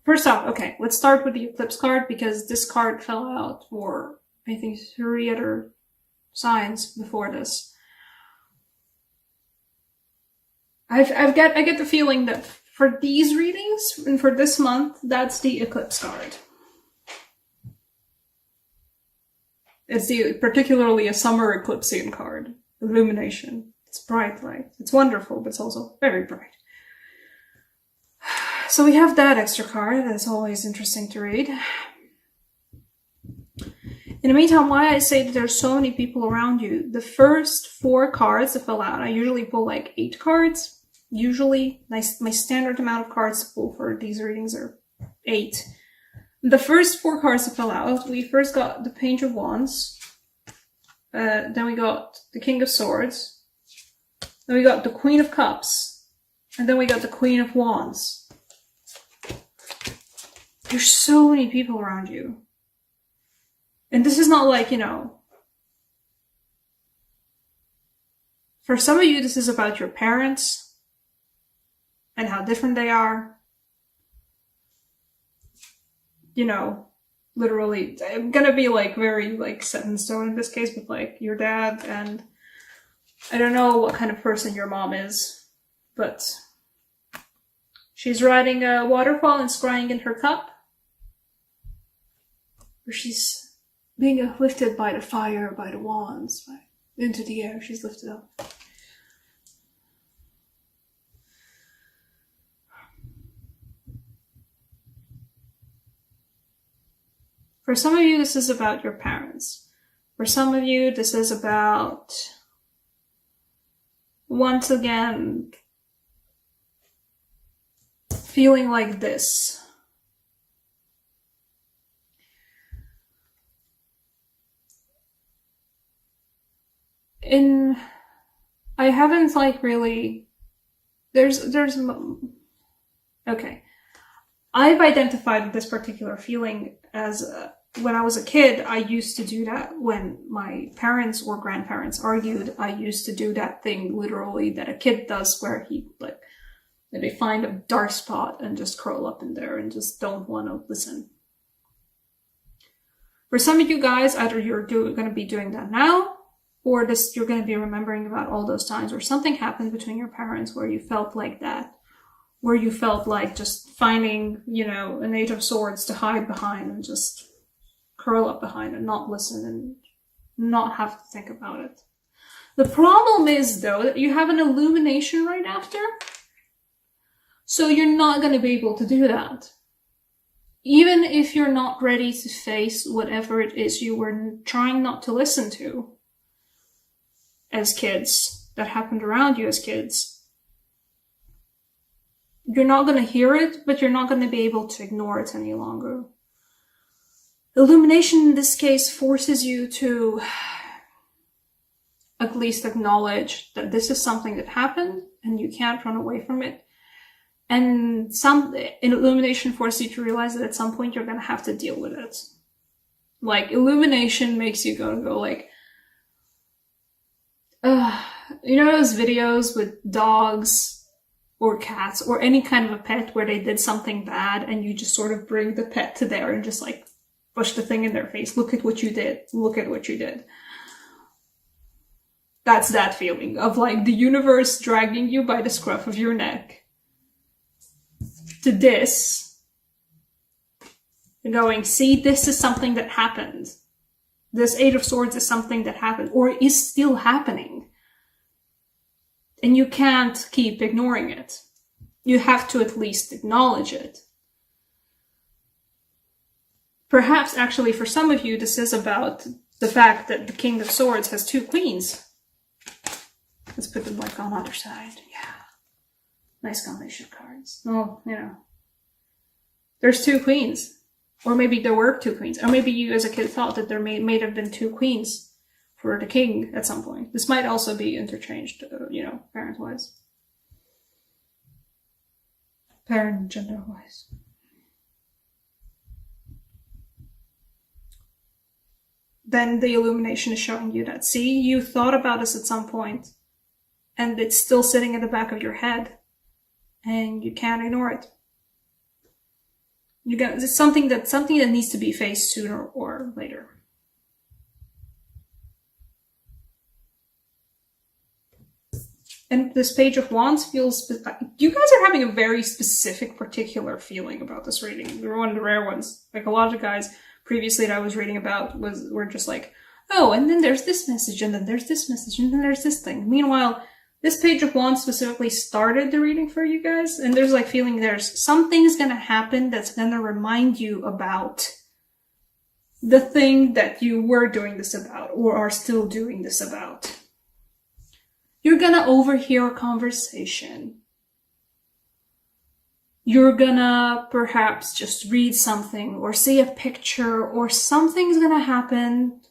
First off, okay, let's start with the eclipse card because this card fell out for, I think, 3 other signs before this. I get the feeling that for these readings and for this month, that's the eclipse card. It's particularly a summer eclipsean card, illumination. It's bright light. It's wonderful, but it's also very bright. So we have that extra card. That's always interesting to read. In the meantime, why I say that there's so many people around you, the first 4 cards that fell out, I usually pull like 8 cards. Usually, my standard amount of cards to pull for these readings are 8. The first 4 cards that fell out, we first got the Page of Wands. Then we got the King of Swords. Then we got the Queen of Cups. And then we got the Queen of Wands. There's so many people around you. And this is not like, for some of you, this is about your parents and how different they are. Literally, I'm gonna be like very like set in stone in this case, but like your dad, and I don't know what kind of person your mom is, but she's riding a waterfall and scrying in her cup. Or she's being lifted by the fire, by the wands, into the air. She's lifted up. For some of you, this is about your parents. For some of you, this is about, once again, feeling like this. I haven't like really, okay. I've identified this particular feeling as when I was a kid, I used to do that when my parents or grandparents argued. I used to do that thing literally that a kid does where they find a dark spot and just curl up in there and just don't want to listen. For some of you guys, either you're going to be doing that now, or you're going to be remembering about all those times where something happened between your parents where you felt like that. Where you felt like just finding, an 8 of Swords to hide behind and just curl up behind and not listen and not have to think about it. The problem is, though, that you have an illumination right after. So you're not going to be able to do that. Even if you're not ready to face whatever it is you were trying not to listen to as kids, that happened around you as kids. You're not going to hear it, but you're not going to be able to ignore it any longer. Illumination in this case forces you to at least acknowledge that this is something that happened and you can't run away from it. And illumination forces you to realize that at some point you're going to have to deal with it. Like, illumination makes you go like, those videos with dogs or cats or any kind of a pet where they did something bad and you just sort of bring the pet to there and just like push the thing in their face. Look at what you did. Look at what you did. That's that feeling of like the universe dragging you by the scruff of your neck to this. And going, see, this is something that happened. This 8 of Swords is something that happened or is still happening. And you can't keep ignoring it. You have to at least acknowledge it. Perhaps actually for some of you, this is about the fact that the King of Swords has 2 queens. Let's put them like on either side. Yeah. Nice combination of cards. Oh, there's 2 queens. Or maybe there were 2 queens. Or maybe you as a kid thought that there may have been 2 queens for the king at some point. This might also be interchanged, parent-wise. Parent gender-wise. Then the illumination is showing you that, see, you thought about this at some point, and it's still sitting in the back of your head, and you can't ignore it. It's something that needs to be faced sooner or later. And this Page of Wands feels, you guys are having a very specific, particular feeling about this reading. You're one of the rare ones. Like a lot of guys previously that I was reading about were just like, oh, and then there's this message, and then there's this message, and then there's this thing. Meanwhile, this Page of Wands specifically started the reading for you guys, and there's like feeling there's something's gonna happen that's gonna remind you about the thing that you were doing this about, or are still doing this about. You're gonna overhear a conversation. You're gonna perhaps just read something, or see a picture, or something's gonna happen.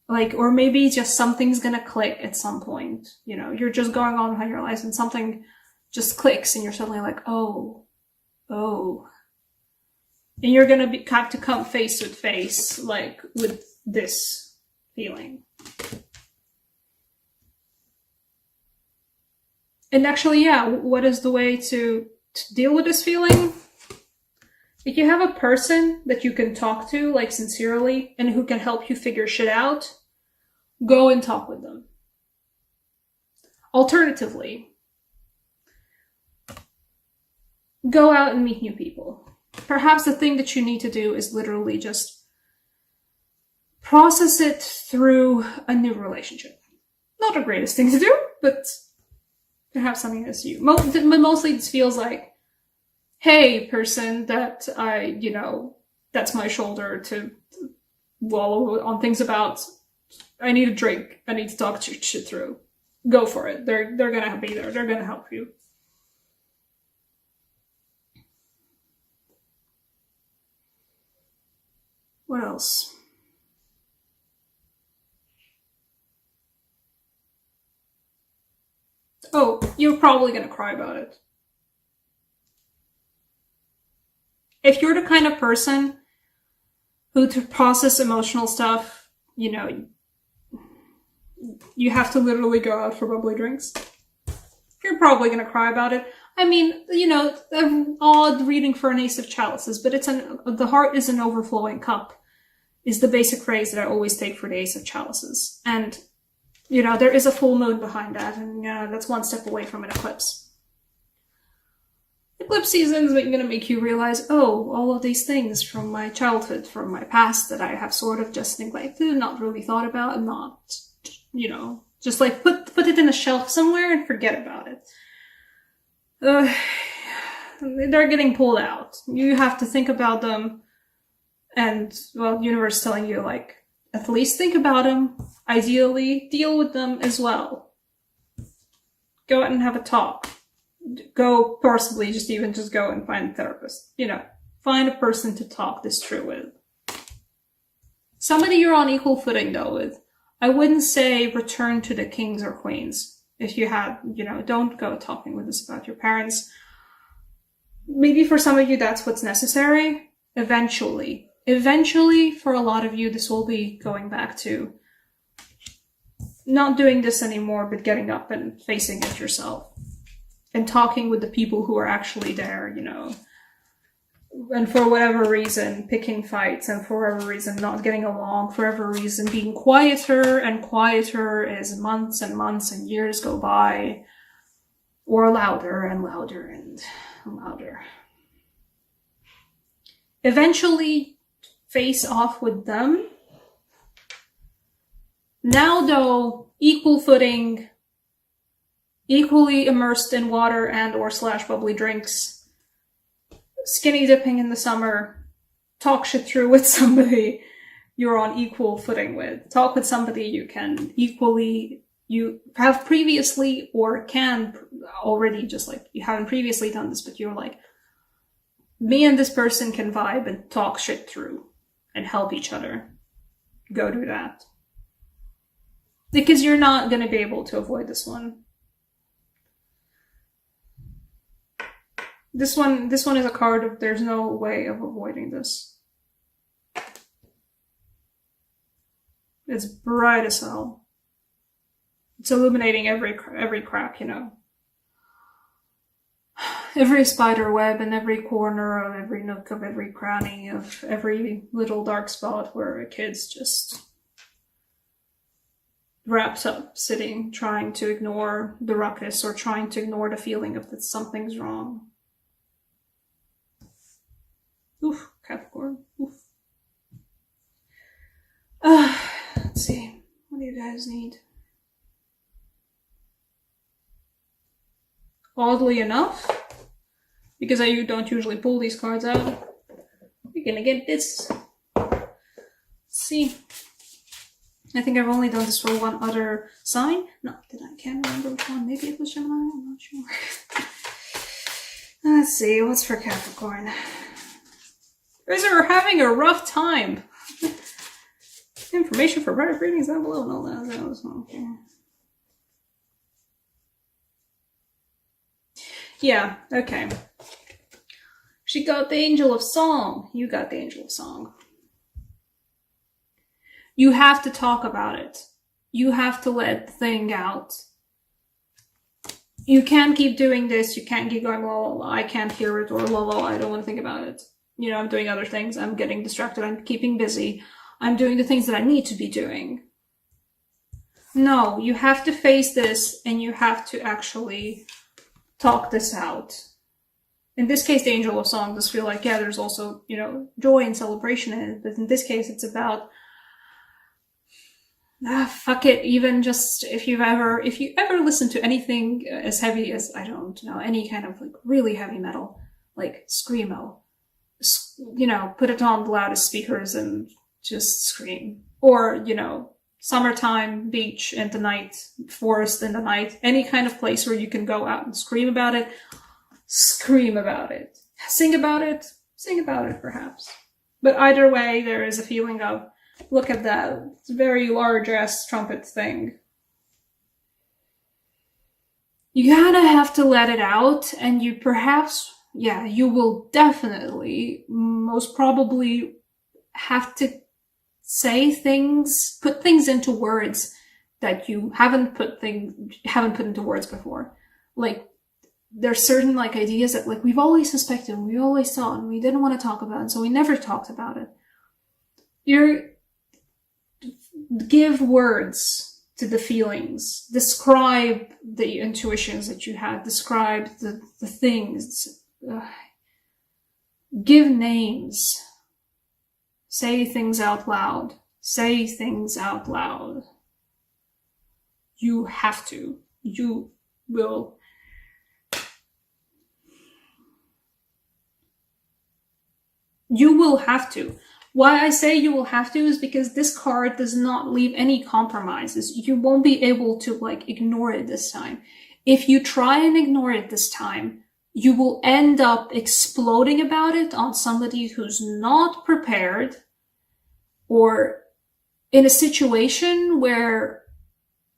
Like, or maybe just something's gonna click at some point. You know, you're just going on with your life and something just clicks and you're suddenly like, oh. And you're gonna have to come face to face, like, with this feeling. And actually, yeah, what is the way to deal with this feeling? If you have a person that you can talk to, like, sincerely, and who can help you figure shit out, go and talk with them. Alternatively, go out and meet new people. Perhaps the thing that you need to do is literally just process it through a new relationship. Not the greatest thing to do, but perhaps something that's you. But mostly this feels like, hey, person that that's my shoulder to wallow on things about. I need a drink. I need to talk shit through. Go for it. They're gonna be there. They're gonna help you. What else? Oh, you're probably gonna cry about it. If you're the kind of person who to process emotional stuff, you have to literally go out for bubbly drinks, you're probably gonna cry about it. I mean, an odd reading for an Ace of Chalices, but the heart is an overflowing cup, is the basic phrase that I always take for the Ace of Chalices. And, there is a full moon behind that, and that's one step away from an eclipse. Eclipse season is going to make you realize, all of these things from my childhood, from my past that I have sort of just neglected, not really thought about, and not, just like put it in a shelf somewhere and forget about it. They're getting pulled out. You have to think about them, and, well, the universe is telling you, like, at least think about them. Ideally, deal with them as well. Go out and have a talk. Go possibly just go and find a therapist. Find a person to talk this through with. Somebody you're on equal footing though with. I wouldn't say return to the kings or queens. If you had, don't go talking with us about your parents. Maybe for some of you that's what's necessary. Eventually, for a lot of you, this will be going back to not doing this anymore, but getting up and facing it yourself. And talking with the people who are actually there, and for whatever reason, picking fights, and for whatever reason, not getting along, for whatever reason, being quieter and quieter as months and months and years go by, or louder and louder and louder. Eventually, face off with them. Now, though, equal footing, equally immersed in water and or / bubbly drinks, skinny dipping in the summer, talk shit through with somebody you're on equal footing with. Talk with somebody you have previously or can already, just like you haven't previously done this, but you're like, me and this person can vibe and talk shit through and help each other. Go do that. Because you're not going to be able to avoid this one. This one is a card of there's no way of avoiding this. It's bright as hell. It's illuminating every crap, every spider web in every corner of every nook of every cranny of every little dark spot where a kid's just wrapped up, sitting, trying to ignore the ruckus or trying to ignore the feeling of that something's wrong. Oof, Capricorn. Oof. Let's see. What do you guys need? Oddly enough, because I don't usually pull these cards out, we're gonna get this. Let's see. I think I've only done this for one other sign. No, I can't remember which one. Maybe it was Gemini, I'm not sure. Let's see, what's for Capricorn? You guys are having a rough time. Information for private readings down below. No, that was not okay. Yeah, okay. She got the Angel of Song. You got the Angel of Song. You have to talk about it. You have to let the thing out. You can't keep doing this. You can't keep going, well, I can't hear it, or well, I don't want to think about it. You know, I'm doing other things. I'm getting distracted. I'm keeping busy. I'm doing the things that I need to be doing. No, you have to face this and you have to actually talk this out. In this case, the Angel of Song does feel like, yeah, there's also, you know, joy and celebration in it. But in this case, it's about, fuck it. Even just if you ever listen to anything as heavy as, I don't know, any kind of like really heavy metal, like screamo, you know, put it on the loudest speakers and just scream. Or, you know, summertime, beach in the night, forest in the night, any kind of place where you can go out and scream about it. Scream about it. Sing about it. Sing about it, perhaps. But either way, there is a feeling of, look at that. It's a very large-ass trumpet thing. You gotta have to let it out, and you perhaps, yeah, you will definitely, most probably, have to say things, put things into words that you haven't put into words before. Like, there's certain like ideas that like we've always suspected, we always thought, and we didn't want to talk about it, so we never talked about it. Give words to the feelings, describe the intuitions that you had, describe the things, give names, say things out loud, say things out loud. You have to, you will. You will have to. Why I say you will have to is because this card does not leave any compromises. You won't be able to like ignore it this time. If you try and ignore it this time, you will end up exploding about it on somebody who's not prepared, or in a situation where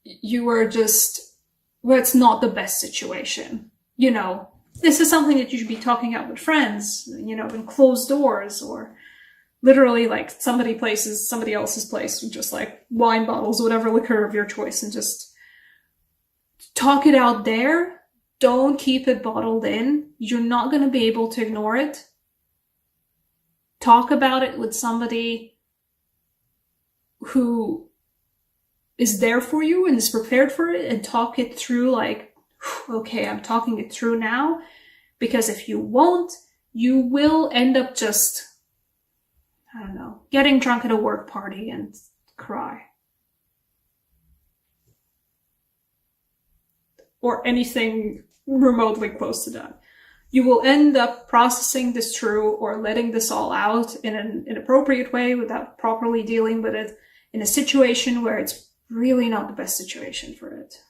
you are just, where it's not the best situation. You know, this is something that you should be talking out with friends, you know, in closed doors, or literally like somebody else's place with just like wine bottles, whatever liquor of your choice, and just talk it out there. Don't keep it bottled in. You're not going to be able to ignore it. Talk about it with somebody who is there for you and is prepared for it, and talk it through like, okay, I'm talking it through now, because if you won't, you will end up just, I don't know, getting drunk at a work party and cry. Or anything remotely close to that. You will end up processing this through or letting this all out in an inappropriate way without properly dealing with it in a situation where it's really not the best situation for it.